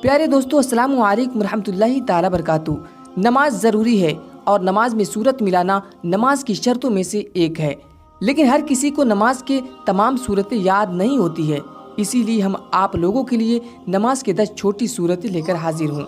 प्यारे दोस्तों, अस्सलाम वालेकुम रहमतुल्लाहि ताला बरकातुहू। नमाज ज़रूरी है और नमाज में सूरत मिलाना नमाज की शर्तों में से एक है। लेकिन हर किसी को नमाज के तमाम सूरतें याद नहीं होती है, इसीलिए हम आप लोगों के लिए नमाज के 10 छोटी सूरतें लेकर हाजिर हूँ।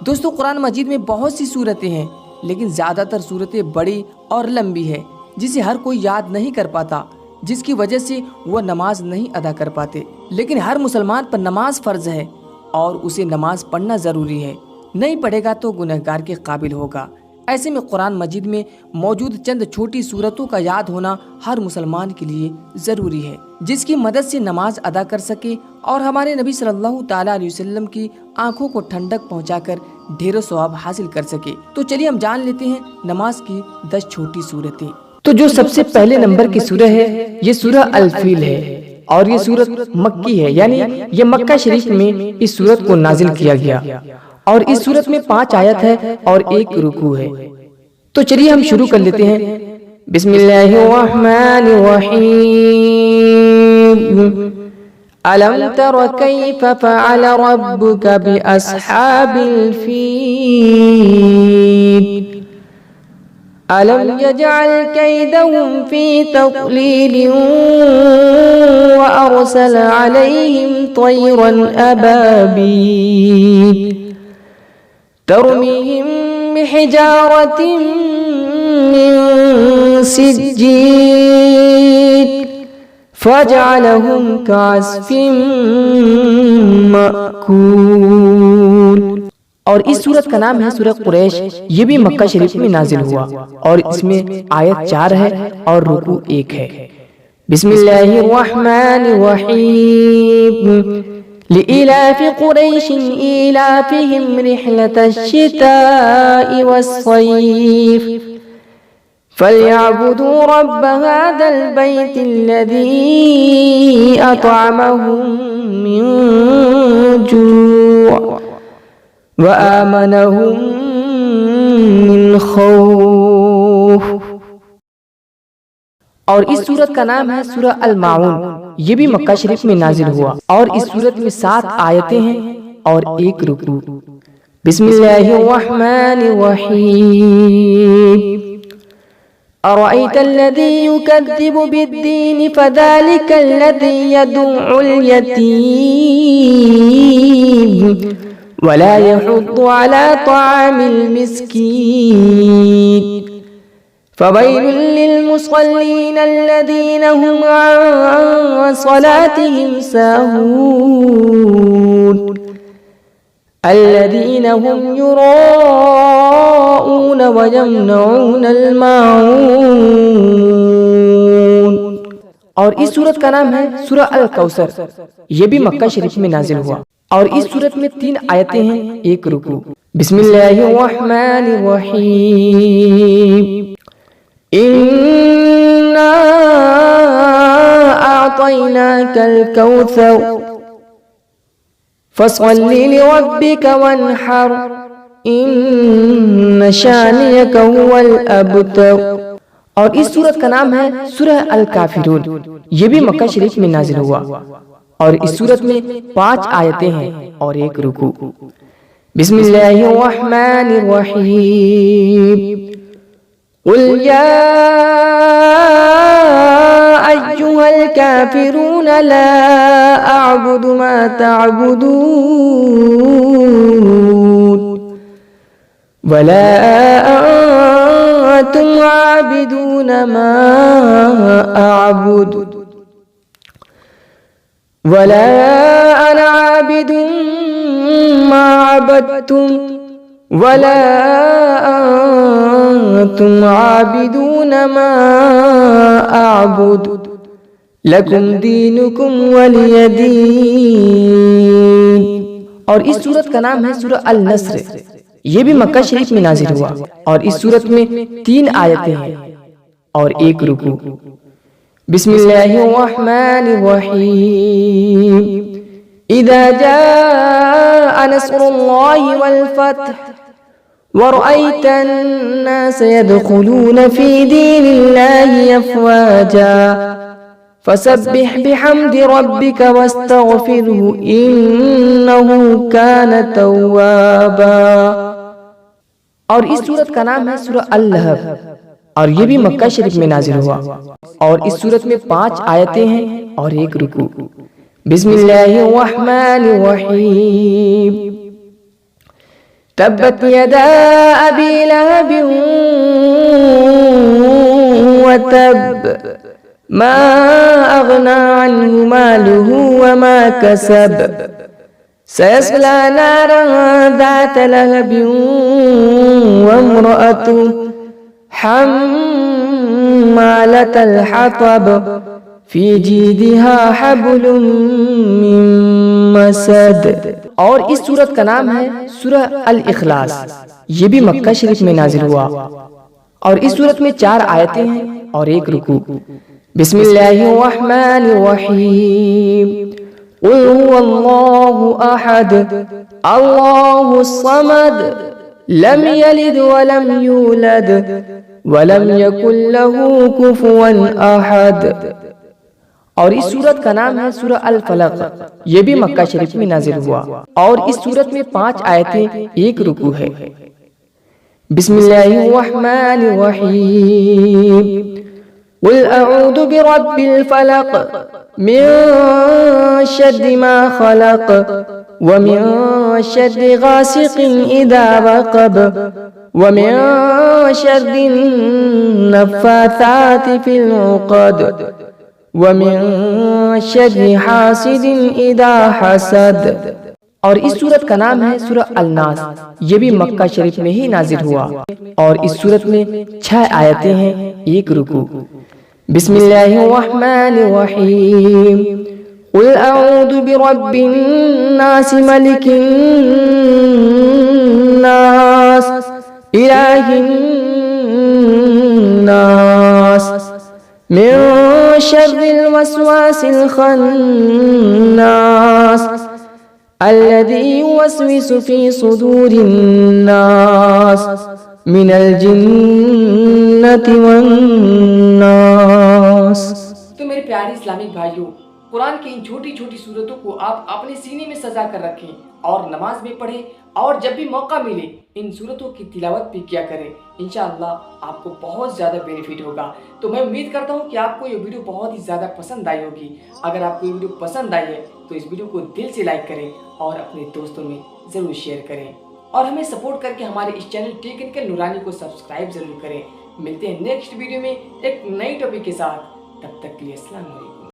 दोस्तों, कुरान मजीद में बहुत सी सूरतें हैं, लेकिन ज़्यादातर सूरतें बड़ी और लंबी है जिसे हर कोई याद नहीं कर पाता, जिसकी वजह से वह नमाज नहीं अदा कर पाते। लेकिन हर मुसलमान पर नमाज फ़र्ज है और उसे नमाज पढ़ना ज़रूरी है। नहीं पढ़ेगा तो गुनहगार के काबिल होगा। ऐसे में कुरान मजीद में मौजूद चंद छोटी सूरतों का याद होना हर मुसलमान के लिए ज़रूरी है, जिसकी मदद से नमाज अदा कर सके और हमारे नबी सल्लल्लाहु ताला अलैहि वसल्लम की आंखों को ठंडक पहुंचाकर ढेरों सवाब हासिल कर सके। तो चलिए हम जान लेते हैं नमाज की 10 छोटी सूरतें। तो जो सबसे पहले नंबर की सूरह है, ये सूरह अल फील है और ये सूरत मक्की है, यानी ये मक्का शरीफ में इस सूरत को नाजिल किया गया और इस सूरत में 5 आयत है और 1 रुकू है। तो चलिए हम शुरू कर लेते हैं। बिस्मिल्लाहिर्रहमानिर्रहीम। अलम तर कैफ फअल रब्बुका बिअस्हाबिल फील अलम यजअल कैदहुम फी तक़लील व अरसल अलैहिम तयरन अबाबील तरमीहिम बिहिजारतिन मिन सिज्जील फजअलहुम कअस्फिन मअकूल। और इस सूरत का नाम है सूरह कुरैश। ये भी मक्का शरीफ में नाजिल हुआ और इसमें आयत 4 है और रुकू 1 है। बिस्मिल्लाहिर्रहमानिर्रहीम। लिइलाफि कुरैशिन इलाफिहिम रिह्लतश्शिताइ वस्सैफ फलयअबुदू रब्ब हादल बैतिल्लज़ी अतअमहुम मिन जू' वआमनहुम मिन खौफ। और इस सूरत का नाम है सूरह अल माऊन। ये भी मक्का शरीफ में नाजिल हुआ और इस सूरत में 7 आयतें हैं और 1 रुकू। बिस्मिल्लाहिर्रहमानिर्रहीम। अरअयतल्लज़ी युकज़्ज़िबु बिद्दीन फ़ज़ालिकल्लज़ी यदउल यतीम वला यहुद्दु अला तआमिल मिस्कीन फवैलुल लिलमुसल्लीन अल्लज़ीना हुम अन सलातिहिम साहून अल्लज़ीना हुम युराऊन व यमनऊनल माऊन। और इस सूरत का नाम है सूरह अल कौसर। ये भी मक्का शरीफ में नाजिल हुआ और इस सूरत में 3 आयतें हैं, 1 रुकू। बिस्मिल्लाहिर्रहमानिर्रहीम। इन्ना अअतैनाकल कौसर फसल्लि लिरब्बिका वन्हर इन्न शानियका हुवल अबतर। और इस सूरत का नाम है सूरह अल काफिरून। ये भी मक्का शरीफ में नाजिल हुआ और इस सूरत में 5 आयतें हैं और 1 रुकू। बिस्मिल्लाहिर्रहमानिर्रहीम। क़ुल या अय्युहल काफिरून ला अअबुदु मा तअबुदून वला अंतुम आबिदून मा अअबुदु वला अना आबिदुम मा अबदतुम वला अंतुम आबिदून मा अअबुदु लकुम दीनुकुम वलिय दीन। और इस सूरत का नाम है सूरह अल नस्र। ये भी मक्का शरीफ में नाजिल हुआ और इस सूरत में 3 आयतें हैं और 1 रुकू। बिस्मिल्लाहिर्रहमानिर्रहीम। इज़ा जाअ नस्रुल्लाहि वल फ़त्ह वरअयतन नास यदखुलून फ़ी दीनिल्लाहि अफ़वाजा फसब्बिह बिहम्दि रब्बिका वस्तगफिरहु इन्नहु कान तव्वाबा। और इस सूरत का नाम है सूरह अल-लहब और ये भी मक्का शरीफ में नाजिल हुआ। और इस सूरत में 5 आयतें हैं और 1 रुकू। बिस्मिल्लाहिर्रहमानिर्रहीम। तब्बत यदा अबी लहब व तब मा अगना अन्हु मालुहु व मा कसब सयस्ला नारन ज़ात लहब व इम्रअतुहु हम्मालतल हतब फी जीदिहा हब्लुम मिन मसद। और इस सूरत का नाम है सूरह अल-इखलास। ये भी मक्का शरीफ में नाजिल हुआ। और इस सूरत में 4 आयतें हैं और 1 रुकू। बिस्मिल्लाहिर्रहमानिर्रहीम। कुल हुवल्लाहु अहद अल्लाहुस समद लम यलिद वलम यूलद वलम यकुल लहू कुफुवन अहद। और इस सूरत का नाम है सूरह अल-फलक। ये भी मक्का शरीफ में नाजिल हुआ। और इस सूरत में 5 आयतें 1 रुकू है। बिस्मिल्लाहिर्रहमानिर्रहीम। कुल अऊदु बिरब्बिल फलक मिन शर्रि मा खलक व मिन शर्रि गासिकिन इज़ा वक़ब व मिन शर्रि नफ़्फ़ाथाति फिल उक़द व मिन शर्रि हासिदिन इज़ा हसद। और इस सूरत का नाम है सूरह अल-नास। ये भी मक्का शरीफ में ही नाजिल हुआ। और इस सूरत में 6 आयतें हैं 1 रुकू। बिस्मिल्लाहिर्रहमानिर्रहीम। कुल अऊदु बिरब्बिन नास मलिकिन नास इलाहिन नास मिन शर्रिल वस्वासिल खन्नास अल्लज़ी युवस्विसु फी सुदूरिन नास मिनल जिन्नति वन नास। तो मेरे प्यारे इस्लामिक भाइयों, कुरान की इन छोटी छोटी सूरतों को आप अपने सीने में सजा कर रखें और नमाज में पढ़ें और जब भी मौका मिले इन सूरतों की तिलावत भी किया करें। इंशाअल्लाह आपको बहुत ज़्यादा बेनिफिट होगा। तो मैं उम्मीद करता हूँ कि आपको ये वीडियो बहुत ही ज़्यादा पसंद आई होगी। अगर आपको ये वीडियो पसंद आई है तो इस वीडियो को दिल से लाइक करें और अपने दोस्तों में ज़रूर शेयर करें और हमें सपोर्ट करके हमारे इस चैनल टेक्निकल नूरानी को सब्सक्राइब ज़रूर करें। मिलते हैं नेक्स्ट वीडियो में एक नई टॉपिक के साथ। तब तक के लिए अस्सलाम वालेकुम।